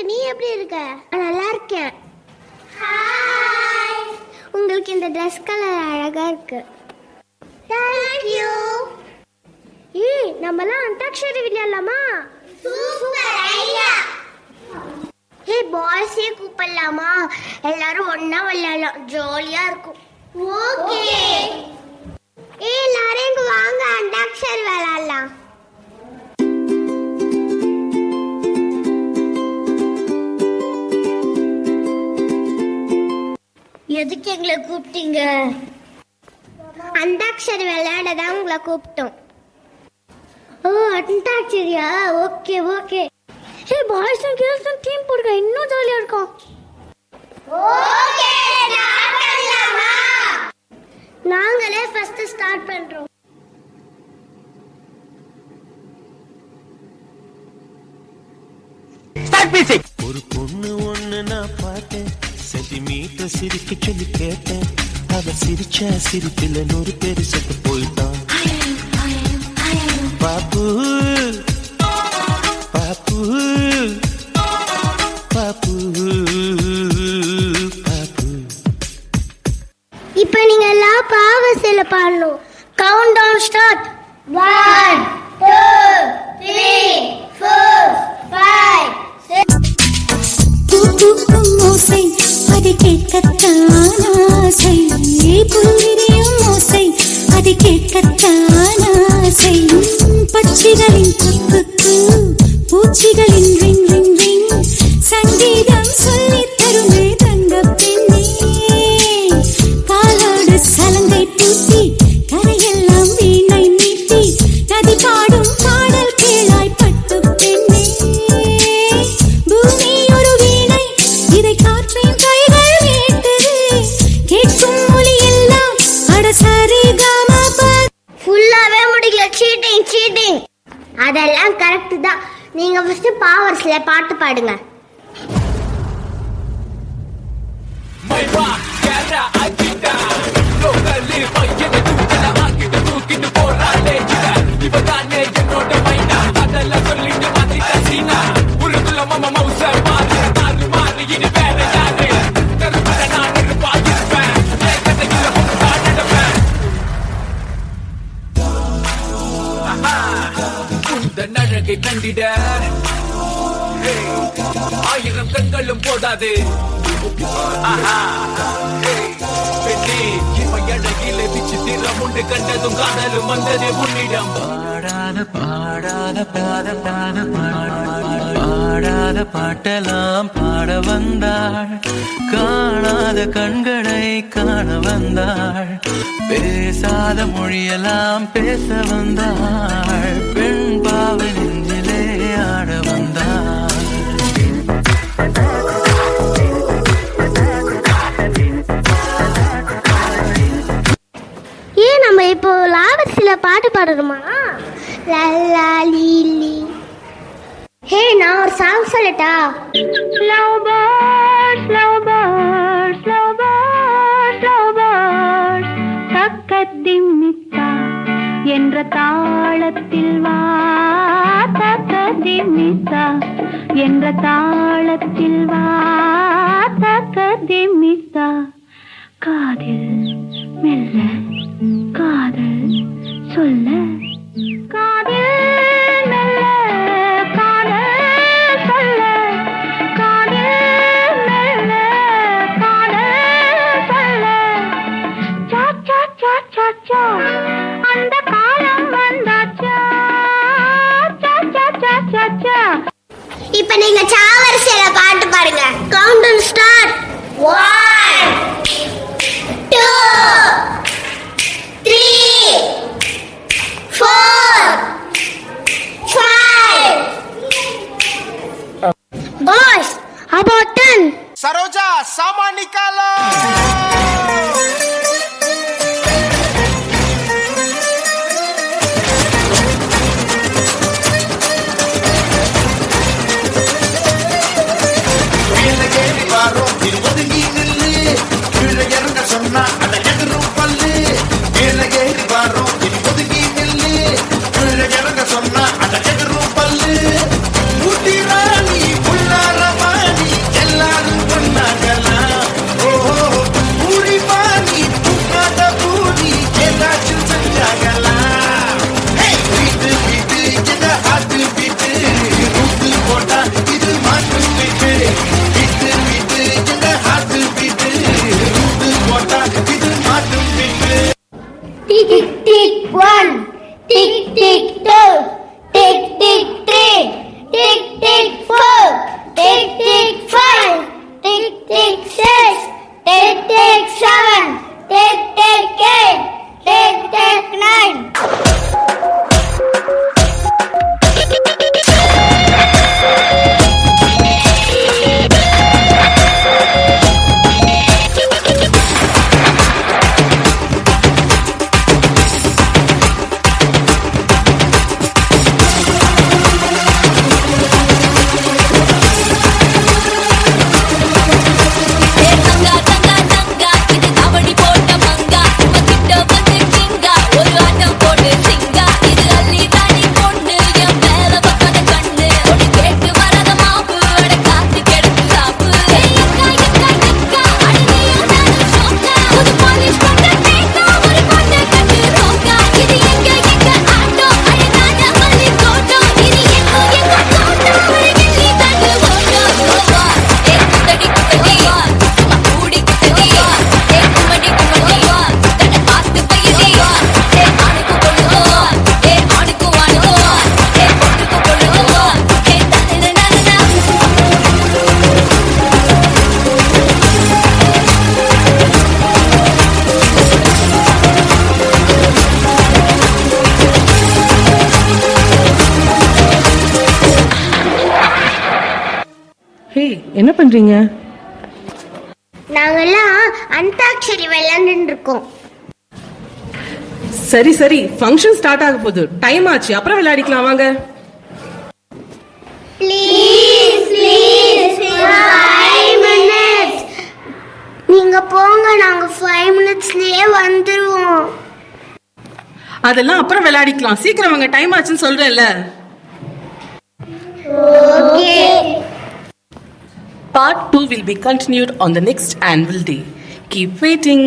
நீ எப்படி இருக்க? நல்லா இருக்கேன். ஹாய். உங்களுக்கு இந்த Dress கலர் அழகா இருக்கு. Thank you. நம்மலாம் அந்தாக்ஷரி விளையாடலாமா? Super idea. பாய்ஸே கூப்பிடலாமா? எல்லாரும் ஒண்ணா விளையாடலாம், ஜாலியா இருக்கும். ஓகே. எல்லாரும் இங்க வாங்க, அந்தாக்ஷரி விளையாடலாம். எதுக்கு எங்களை கூப்பிட்டீங்க? அந்தாக்ஷரி விளையாட தான் உங்களை கூப்பிட்டோம். ஓ, அந்தாக்ஷரியா? Okay okay. Boys and girls team போடுங்க, இன்னும் ஜாலியா இருக்கும். ஓகே, ஸ்டார்ட் பண்ணலாமா? நாங்களே ஃபர்ஸ்ட் ஸ்டார்ட் பண்றோம். Start music. ஒரு பொண்ணு ஒண்ணு நான் பார்த்தேன், சென்டிமீட்டர் சிரிக்க சொல்லி கேட்டேன். அவ சிரிச்சா சிரிப்பில 100 பேரு செத்து போயிட்டான். பாப்பு பாப்பு பாப்பு பாப்பு. இப்போ நீங்க எல்லாம் பாவசில பாடணும். Count down start. 1 2 3 4 5 ஓசை அதை கேட்கத்தான் ஆசை. புல்லிரியும் ஓசை அதை கேட்கத்தான் ஆசை. பட்சிகளின் குக்கு பூச்சிகளின் ரிங் ரிங் ரிங் சங்கீதம் சொல்லி தருமே தங்க பெண்ணே. காலோடு சலங்கை பூட்டி கரையெல்லாம் வீணை நீட்டி நதி பாடும் பாடல் கீழாய் பட்டு பெண்ணே. பூமி ஒரு வீணை, இதை காற்றின் கைகள் மீட்டது. கேட்கும் மொழி எல்லாம் அடசரி காமபா. ஃபுல்லாவே முடியல. Cheating cheating. அதெல்லாம் கரெக்ட் தான். நீங்க ஃபர்ஸ்ட் பாவர்ஸ்ல பாட்டு பாடுங்க. நழகை கண்டிட 1000 கண்களும் போதாது. பெண்ணே, இமையழகிலே விசித்திரம் உண்டு, கண்டதும் காதலும் வந்தது உன்னிடம். பாடாத பாடாத பாட பாட பாடாத பாட்டெல்லாம் பாட வந்தாள். காணாத கண்களை காண வந்தாள். பேசாத மொழியெல்லாம் பேச வந்தாள். பெண் பாவை நெஞ்சிலே ஆட வந்தாள். நம்ம இப்போ லாவர்ஸ்ல பாட்டு பாடணுமா? லல்லா லீலி. நான் ஒரு சாங் சொல்லட்டா? Love birds love birds love birds love birds தக்கதிமித்தா என்ற தாளத்தில் வா. தக்கதிமித்தா என்ற தாளத்தில் வா. தக்கதிமித்தா. காதில் மெல்ல காதல் சொல்ல. காதில் மெல்ல காதல் சொல்ல. காதில் மெல்ல காதல் சொல்ல. சா சா சா சா சா அந்த காலம் வந்தாச்சா. சா சா சா சா சா. இப்போ நீங்க சாவரிசையில பாட்டு பாடுங்க. Count down start. 1 2 3 4 5. Boys, about 10. Saroja சாமா நிக்காலோ. ஒதுங்கி நில்லு, கீழே இறங்க சொன்னா அதை எதிரும் பல்லு. கீழே ஏறி வாரோம், ஒதுங்கி நில்லு, கீழே இறங்க சொன்னா அதை எதிரும் பல்லு. ஊட்டி ராணி புள்ளாரமா ஹே, என்ன பண்றீங்க? நாங்கெல்லாம் அந்தாக்ஷரி விளையாண்டுட்டு இருக்கோம். சரி சரி, ஃபங்க்ஷன் ஸ்டார்ட் ஆக போகுது. டைம் ஆச்சு, அப்புறம் விளையாடிக்கலாம் வாங்க. Please 5 minutes. நீங்க போங்க, நாங்க 5 minutesலயே வந்துருவோம். அதெல்லாம் அப்புறம் விளையாடிக்கலாம். சீக்கிரம் வாங்க, டைம் ஆச்சுன்னு சொல்றேன்ல. Okay. Part 2 will be continued on the next annual day. Keep waiting.